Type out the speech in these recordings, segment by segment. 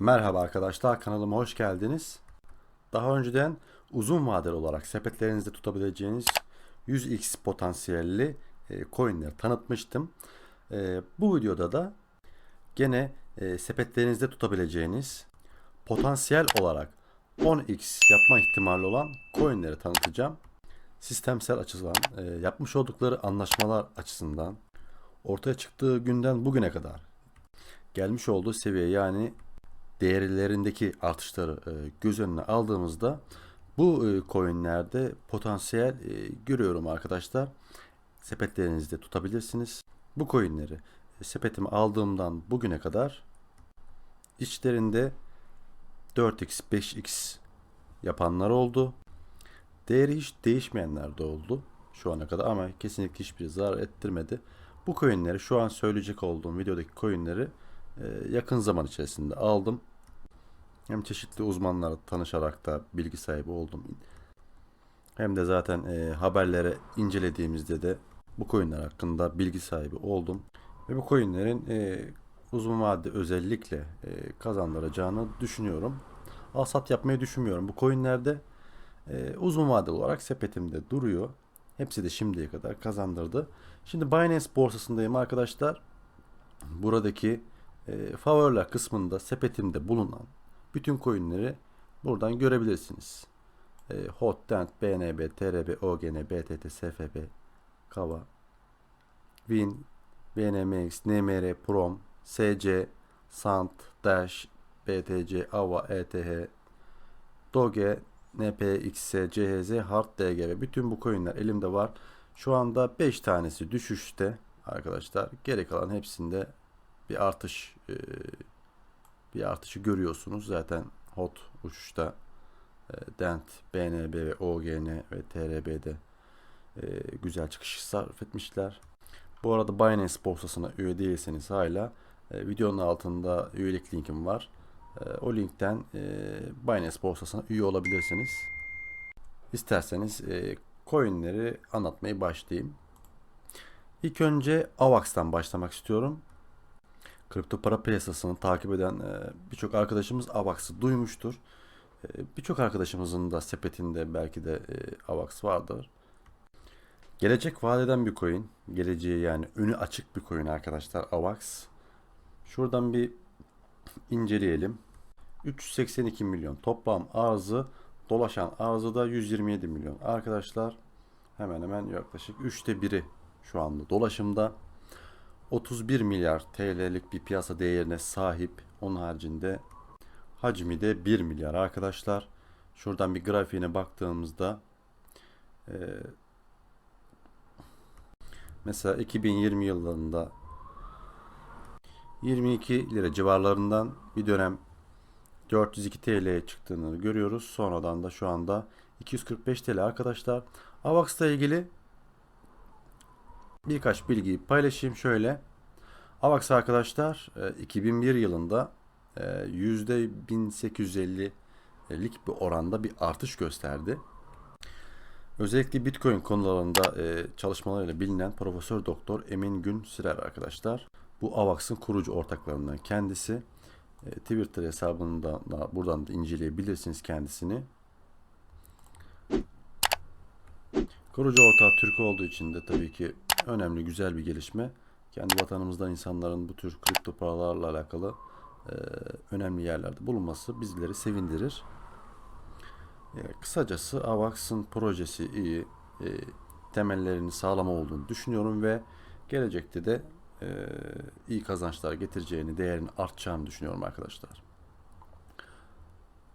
Merhaba arkadaşlar, kanalıma hoş geldiniz. Daha önceden uzun vadeli olarak sepetlerinizde tutabileceğiniz 100x potansiyelli coinleri tanıtmıştım. Bu videoda da gene sepetlerinizde tutabileceğiniz potansiyel olarak 10x yapma ihtimali olan coinleri tanıtacağım. Sistemsel açıdan, yapmış oldukları anlaşmalar açısından, ortaya çıktığı günden bugüne kadar gelmiş olduğu seviye, yani değerlerindeki artışları göz önüne aldığımızda bu coinlerde potansiyel görüyorum arkadaşlar. Sepetlerinizde tutabilirsiniz. Bu coinleri sepetime aldığımdan bugüne kadar içlerinde 4x 5x yapanlar oldu. Değeri hiç değişmeyenler de oldu şu ana kadar, ama kesinlikle hiçbir zarar ettirmedi. Bu coinleri, şu an söyleyecek olduğum videodaki coinleri yakın zaman içerisinde aldım. Hem çeşitli uzmanlarla tanışarak da bilgi sahibi oldum. Hem de zaten haberlere incelediğimizde de bu coinler hakkında bilgi sahibi oldum. Ve bu coinlerin uzun vadede özellikle kazandıracağını düşünüyorum. Al sat yapmayı düşünmüyorum. Bu coinlerde uzun vadeli olarak sepetimde duruyor. Hepsi de şimdiye kadar kazandırdı. Şimdi Binance borsasındayım arkadaşlar. Buradaki favoriler kısmında sepetimde bulunan bütün coinleri buradan görebilirsiniz. HOT, DENT, BNB, TRB, OGN, BTT, SFB, KAVA, WIN, BNMX, NMR, PROM, SC, SANT, DASH, BTC, AVA, ETH, DOGE, NPXS, CHZ, HART, DGB. Bütün bu coinler elimde var. Şu anda 5 tanesi düşüşte arkadaşlar. Geri kalan hepsinde bir artışı görüyorsunuz. Zaten HOT uçuşta, DENT, BNB ve OGN ve TRB'de güzel çıkış sarf etmişler. Bu arada Binance borsasına üye değilseniz hala videonun altında üyelik linkim var. O linkten Binance borsasına üye olabilirsiniz. İsterseniz coinleri anlatmaya başlayayım. İlk önce AVAX'tan başlamak istiyorum. Kripto para piyasasını takip eden birçok arkadaşımız AVAX'ı duymuştur. Birçok arkadaşımızın da sepetinde belki de AVAX vardır. Gelecek vadeden bir coin. Geleceği, yani önü açık bir coin arkadaşlar AVAX. Şuradan bir inceleyelim. 382 milyon toplam arzı, dolaşan arzı da 127 milyon. Arkadaşlar hemen hemen yaklaşık 1/3 şu anda dolaşımda. 31 milyar TL'lik bir piyasa değerine sahip. Onun haricinde hacmi de 1 milyar arkadaşlar. Şuradan bir grafiğine baktığımızda mesela 2020 yıllarında 22 lira civarlarından bir dönem 402 TL'ye çıktığını görüyoruz. Sonradan da şu anda 245 TL arkadaşlar. AVAX'la ilgili birkaç bilgiyi paylaşayım şöyle. AVAX arkadaşlar 2001 yılında %1850'lik bir oranda bir artış gösterdi. Özellikle Bitcoin konularında çalışmalarıyla bilinen Profesör Doktor Emin Gün Sürer arkadaşlar. Bu AVAX'ın kurucu ortaklarından kendisi. Twitter hesabından da buradan da inceleyebilirsiniz kendisini. Kurucu ortağı Türk olduğu için de tabii ki önemli, güzel bir gelişme. Kendi vatanımızdan insanların bu tür kripto paralarla alakalı önemli yerlerde bulunması bizleri sevindirir. Kısacası AVAX'ın projesi iyi, temellerini sağlam olduğunu düşünüyorum ve gelecekte de iyi kazançlar getireceğini, değerinin artacağını düşünüyorum arkadaşlar.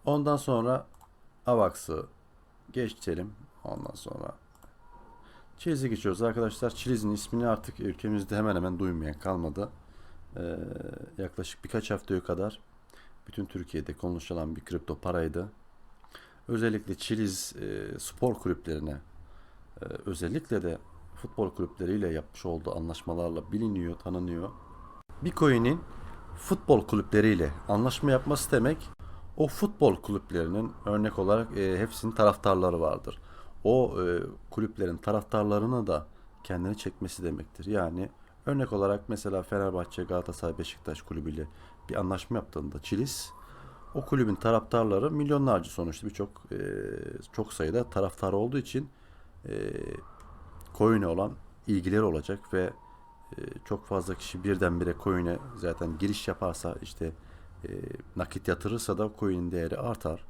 Ondan sonra AVAX'ı geçelim. Ondan sonra Chiliz'e geçiyoruz arkadaşlar. Chiliz'in ismini artık ülkemizde hemen hemen duymayan kalmadı. Yaklaşık birkaç haftaya kadar bütün Türkiye'de konuşulan bir kripto paraydı. Özellikle Chiliz spor kulüplerine, özellikle de futbol kulüpleriyle yapmış olduğu anlaşmalarla biliniyor, tanınıyor. Bir coin'in futbol kulüpleriyle anlaşma yapması demek, o futbol kulüplerinin örnek olarak hepsinin taraftarları vardır. O kulüplerin taraftarlarını da kendine çekmesi demektir. Yani örnek olarak mesela Fenerbahçe, Galatasaray, Beşiktaş kulübüyle bir anlaşma yaptığında Chiliz, O kulübün taraftarları milyonlarca, sonuçta çok sayıda taraftar olduğu için e, coin'e olan ilgileri olacak ve çok fazla kişi birdenbire coin'e zaten giriş yaparsa, işte e, nakit yatırırsa da coin'in değeri artar.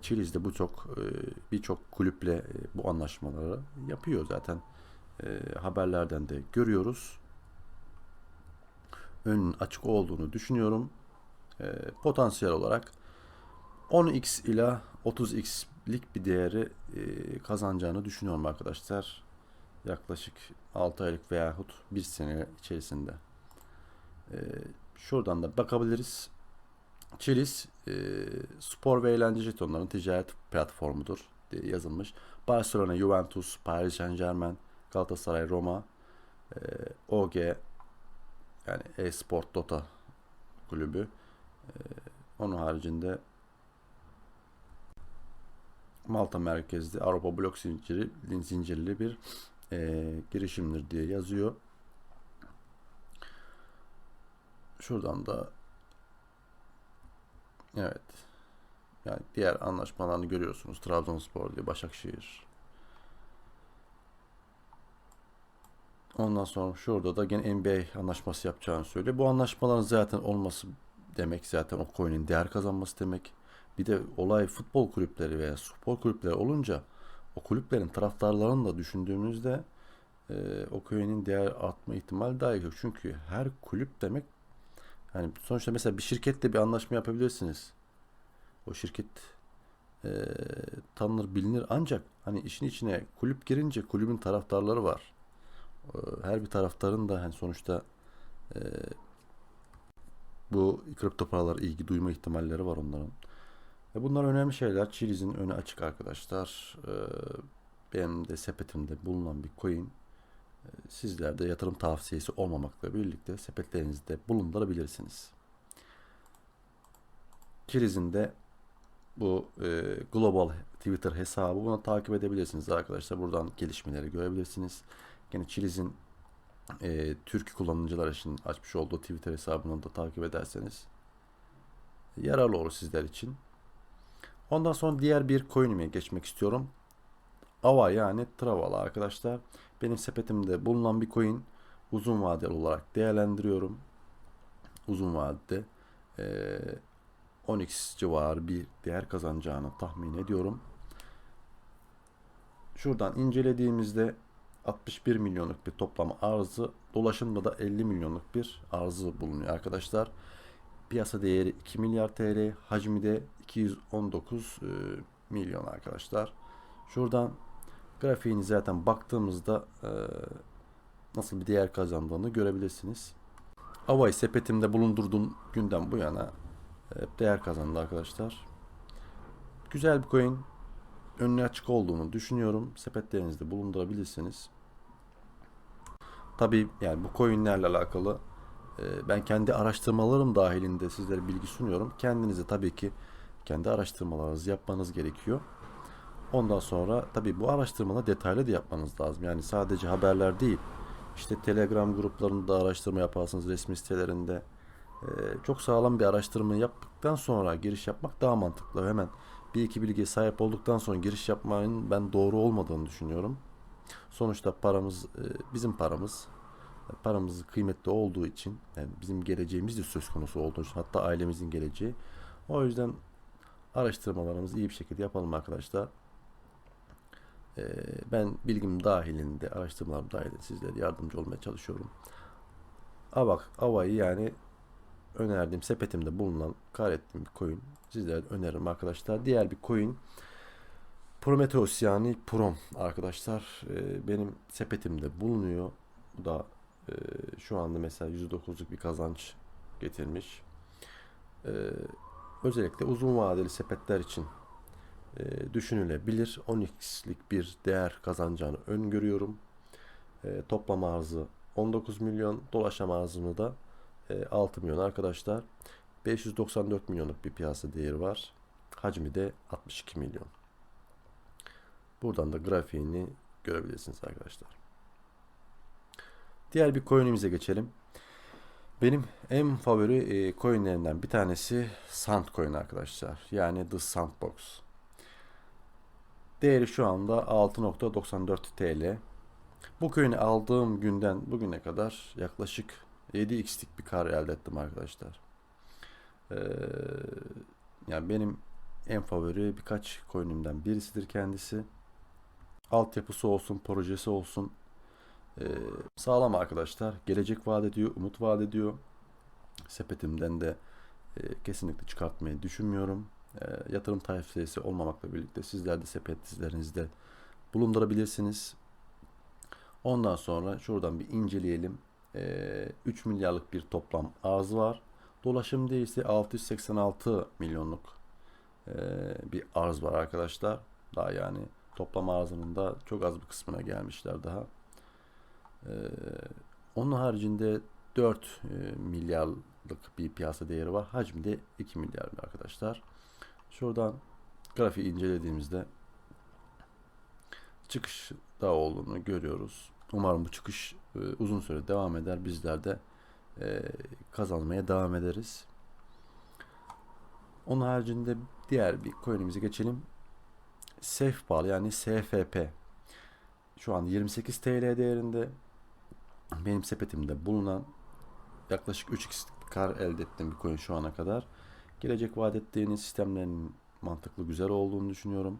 Chiliz de birçok kulüple bu anlaşmaları yapıyor zaten. Haberlerden de görüyoruz. Önün açık olduğunu düşünüyorum. Potansiyel olarak 10x ila 30x'lik bir değeri kazanacağını düşünüyorum arkadaşlar. Yaklaşık 6 aylık veyahut 1 sene içerisinde. Şuradan da bakabiliriz. Chiliz spor ve eğlence jetonlarının ticaret platformudur diye yazılmış. Barcelona, Juventus, Paris Saint-Germain, Galatasaray, Roma, OG, yani e-sport Dota kulübü. Onun haricinde Malta merkezli Avrupa blok zincirli bir girişimdir diye yazıyor. Şuradan da evet, yani diğer anlaşmalarını görüyorsunuz. Trabzonspor diye, Başakşehir. Ondan sonra şurada da gene NBA anlaşması yapacağını söylüyor. Bu anlaşmaların zaten olması demek, zaten o coin'in değer kazanması demek. Bir de olay futbol kulüpleri veya spor kulüpleri olunca o kulüplerin taraftarlarını da düşündüğümüzde o coin'in değer artma ihtimali daha yüksek. Çünkü her kulüp demek, yani sonuçta mesela bir şirketle bir anlaşma yapabilirsiniz. O şirket e, tanınır, bilinir, ancak hani işin içine kulüp girince kulübün taraftarları var. Her bir taraftarın da hani sonuçta e, bu kripto paralara ilgi duyma ihtimalleri var onların. Bunlar önemli şeyler. Chiliz'in önü açık arkadaşlar. Benim de sepetimde bulunan bir coin. Sizler de yatırım tavsiyesi olmamakla birlikte sepetlerinizde bulundurabilirsiniz. Chiliz'in de bu global Twitter hesabı, bunu takip edebilirsiniz arkadaşlar. Buradan gelişmeleri görebilirsiniz. Yine Chiliz'in Türk kullanıcılar için açmış olduğu Twitter hesabını da takip ederseniz yararlı olur sizler için. Ondan sonra diğer bir coin'ime geçmek istiyorum. AVA, yani Travala arkadaşlar. Benim sepetimde bulunan bir coin, uzun vadeli olarak değerlendiriyorum. Uzun vadede 10x civarı bir değer kazanacağını tahmin ediyorum. Şuradan incelediğimizde 61 milyonluk bir toplam arzı, dolaşımda da 50 milyonluk bir arzı bulunuyor arkadaşlar. Piyasa değeri 2 milyar TL, hacmi de 219 milyon arkadaşlar. Şuradan grafiğini zaten baktığımızda nasıl bir değer kazandığını görebilirsiniz. Ava'yı sepetimde bulundurduğum günden bu yana değer kazandı arkadaşlar. Güzel bir coin. Önüne açık olduğunu düşünüyorum. Sepetlerinizde bulundurabilirsiniz. Tabii yani bu coinlerle alakalı ben kendi araştırmalarım dahilinde sizlere bilgi sunuyorum. Kendinize tabii ki kendi araştırmalarınızı yapmanız gerekiyor. Ondan sonra tabii bu araştırmaları detaylı da yapmanız lazım. Yani sadece haberler değil. İşte Telegram gruplarında araştırma yaparsınız, resmi sitelerinde. Çok sağlam bir araştırma yaptıktan sonra giriş yapmak daha mantıklı. Hemen bir iki bilgiye sahip olduktan sonra giriş yapmanın ben doğru olmadığını düşünüyorum. Sonuçta paramız bizim paramız. Paramız kıymetli olduğu için, yani bizim geleceğimiz de söz konusu olduğu için, hatta ailemizin geleceği. O yüzden araştırmalarımızı iyi bir şekilde yapalım arkadaşlar. Ben bilgim dahilinde, araştırmalarım dahilinde sizlere yardımcı olmaya çalışıyorum. Ava'yı yani önerdiğim sepetimde bulunan kar ettiğim bir coin sizlere öneririm arkadaşlar. Diğer bir coin Prometheus, yani Prom arkadaşlar. Benim sepetimde bulunuyor. Bu da şu anda mesela %9'luk bir kazanç getirmiş. Özellikle uzun vadeli sepetler için düşünülebilir. 10x'lik bir değer kazanacağını öngörüyorum. Toplam arzı 19 milyon, dolaşan arzını da 6 milyon arkadaşlar. 594 milyonluk bir piyasa değeri var. Hacmi de 62 milyon. Buradan da grafiğini görebilirsiniz arkadaşlar. Diğer bir coin'imize geçelim. Benim en favori coinlerinden bir tanesi Sandcoin arkadaşlar. Yani The Sandbox. Değeri şu anda 6.94 TL. Bu coin'i aldığım günden bugüne kadar yaklaşık 7x'lik bir kar elde ettim arkadaşlar. Ee, Yani benim en favori birkaç coin'imden birisidir kendisi. Altyapısı olsun, projesi olsun ee, sağlam arkadaşlar. Gelecek vaat ediyor, umut vaat ediyor. Sepetimden de kesinlikle çıkartmayı düşünmüyorum. Yatırım tavsiyesi olmamakla birlikte sizler de sepetlerinizde bulundurabilirsiniz. Ondan sonra şuradan bir inceleyelim. 3 milyarlık bir toplam arz var. Dolaşımda ise 686 milyonluk bir arz var arkadaşlar. Daha yani toplam arzının da çok az bir kısmına gelmişler daha. Ee, Onun haricinde 4 milyarlık bir piyasa değeri var. Hacmi de 2 milyar arkadaşlar. Şuradan grafiği incelediğimizde çıkış da olduğunu görüyoruz. Umarım bu çıkış uzun süre devam eder. Bizler de kazanmaya devam ederiz. Onun haricinde diğer bir coin'imize geçelim. SafePal yani SFP. Şu an 28 TL değerinde. Benim sepetimde bulunan yaklaşık 3x kar elde ettiğim bir coin şu ana kadar. Gelecek vaat ettiğiniz sistemlerin mantıklı, güzel olduğunu düşünüyorum.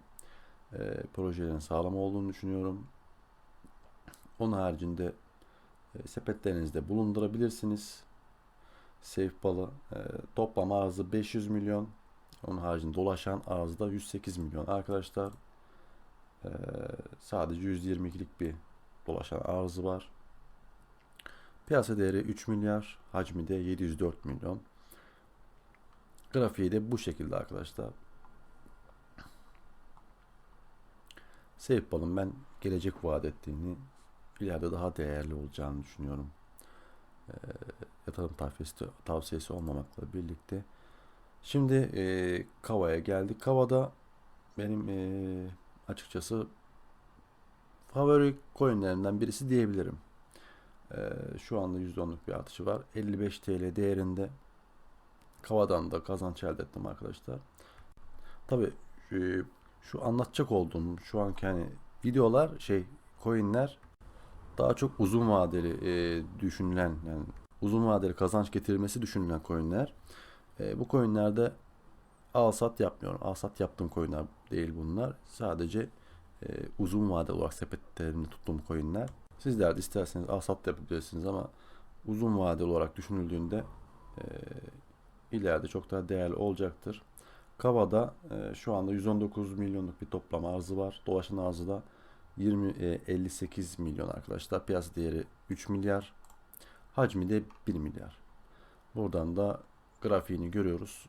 Projelerin sağlam olduğunu düşünüyorum. Onun haricinde sepetlerinizde bulundurabilirsiniz. SafePal'ı toplam arzı 500 milyon. Onun haricinde dolaşan arzı da 108 milyon. Arkadaşlar sadece 122'lik bir dolaşan arzı var. Piyasa değeri 3 milyar. Hacmi de 704 milyon. Grafiği de bu şekilde arkadaşlar. SafePal'ın ben gelecek vaat ettiğini, ileride daha değerli olacağını düşünüyorum. Yatırım tavsiyesi olmamakla birlikte. Şimdi Kava'ya geldik. Kava'da benim açıkçası favori coinlerimden birisi diyebilirim. Şu anda %10'luk bir artışı var. 55 TL değerinde. Kava'dan da kazanç elde ettim arkadaşlar. Tabii şu anlatacak olduğum şu anki hani videolar coinler daha çok uzun vadeli düşünülen yani uzun vadeli kazanç getirilmesi düşünülen coinler. Bu coinlerde al sat yapmıyorum. Al sat yaptığım coinler değil bunlar. Sadece uzun vade olarak sepetlerini tuttuğum coinler. Sizler de isterseniz al sat yapabilirsiniz ama uzun vadeli olarak düşünüldüğünde e, ileride çok daha değerli olacaktır. Kava'da şu anda 119 milyonluk bir toplam arzı var. Dolaşan arzı da 58 milyon arkadaşlar. Piyasa değeri 3 milyar. Hacmi de 1 milyar. Buradan da grafiğini görüyoruz.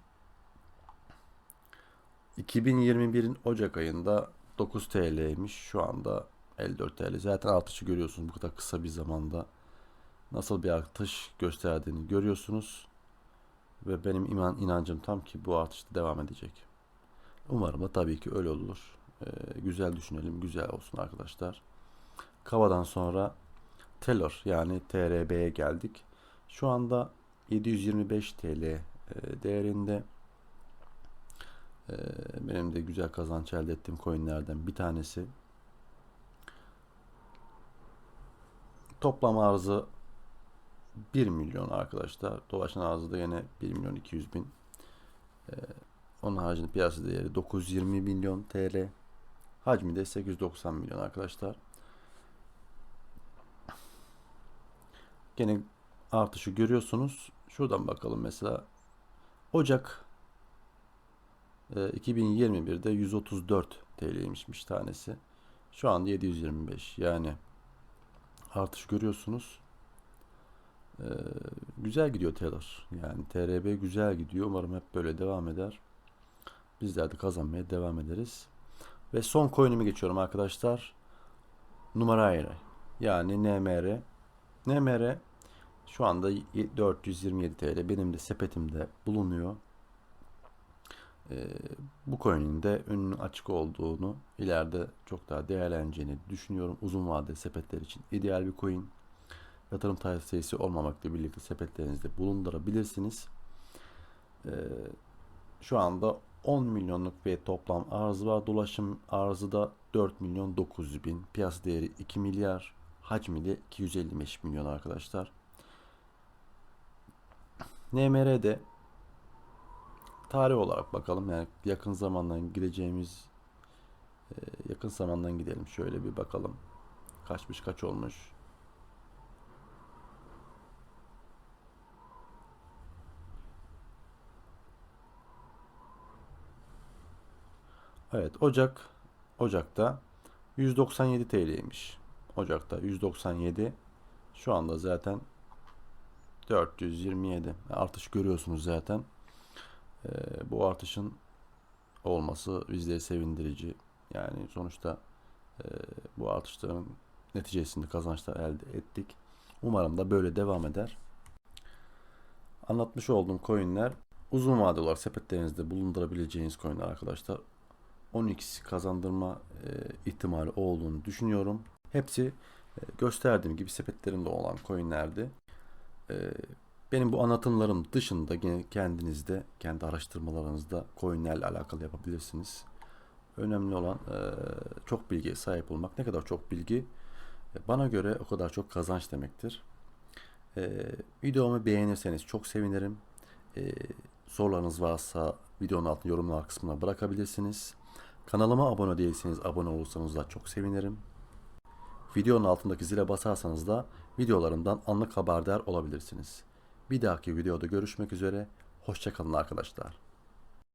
2021'in Ocak ayında 9 TL'ymiş. Şu anda 54 TL. Zaten artışı görüyorsunuz bu kadar kısa bir zamanda. Nasıl bir artış gösterdiğini görüyorsunuz. Ve benim inancım tam ki bu artış da devam edecek. Umarım da tabii ki öyle olur. Güzel düşünelim, güzel olsun arkadaşlar. Kava'dan sonra Telor yani TRB'ye geldik. Şu anda 725 TL değerinde. Benim de güzel kazanç elde ettiğim coinlerden bir tanesi. Toplam arzı 1 milyon arkadaşlar. Dolaşan arzı da yine 1 milyon 200 bin. Onun haricinde piyasa değeri 920 milyon TL. Hacmi de 890 milyon arkadaşlar. Gene artışı görüyorsunuz. Şuradan bakalım mesela. Ocak 2021'de 134 TL'ymiş tanesi. Şu anda 725. Yani artış görüyorsunuz. Güzel gidiyor Tether. Yani TRB güzel gidiyor. Umarım hep böyle devam eder. Bizler de kazanmaya devam ederiz. Ve son coin'ime geçiyorum arkadaşlar. Numaraire. Yani NMR. NMR şu anda 427 TL. Benim de sepetimde bulunuyor. Bu coin'in de önünün açık olduğunu, ileride çok daha değerleneceğini düşünüyorum. Uzun vadeli sepetler için ideal bir coin. yatırım tavsiyesi olmamakla birlikte sepetlerinizde bulundurabilirsiniz. Şu anda 10 milyonluk bir toplam arz var. Dolaşım arzı da 4 milyon 900 bin. Piyasa değeri 2 milyar. Hacmi de 255 milyon arkadaşlar. NMR'de tarih olarak bakalım. Yani yakın zamandan gideceğimiz yakın zamandan gidelim. Şöyle bir bakalım. Kaçmış, kaç olmuş. Evet, Ocak'ta 197 TL'ymiş. Ocak'ta 197. Şu anda zaten 427. Artış görüyorsunuz zaten. Bu artışın olması bizleri sevindirici. Yani sonuçta bu artışların neticesinde kazançlar elde ettik. Umarım da böyle devam eder. Anlatmış olduğum coinler uzun vadeli olarak sepetlerinizde bulundurabileceğiniz coinler arkadaşlar. 10x kazandırma ihtimali olduğunu düşünüyorum. Hepsi gösterdiğim gibi sepetlerimde olan coinlerdi. Benim bu anlatımlarım dışında yine kendinizde, kendi araştırmalarınızda coinlerle alakalı yapabilirsiniz. Önemli olan çok bilgiye sahip olmak. Ne kadar çok bilgi bana göre o kadar çok kazanç demektir. Videomu beğenirseniz çok sevinirim. Sorularınız varsa videonun altına yorumlar kısmına bırakabilirsiniz. Kanalıma abone değilseniz abone olursanız da çok sevinirim. Videonun altındaki zile basarsanız da videolarımdan anlık haberdar olabilirsiniz. Bir dahaki videoda görüşmek üzere. Hoşça kalın arkadaşlar.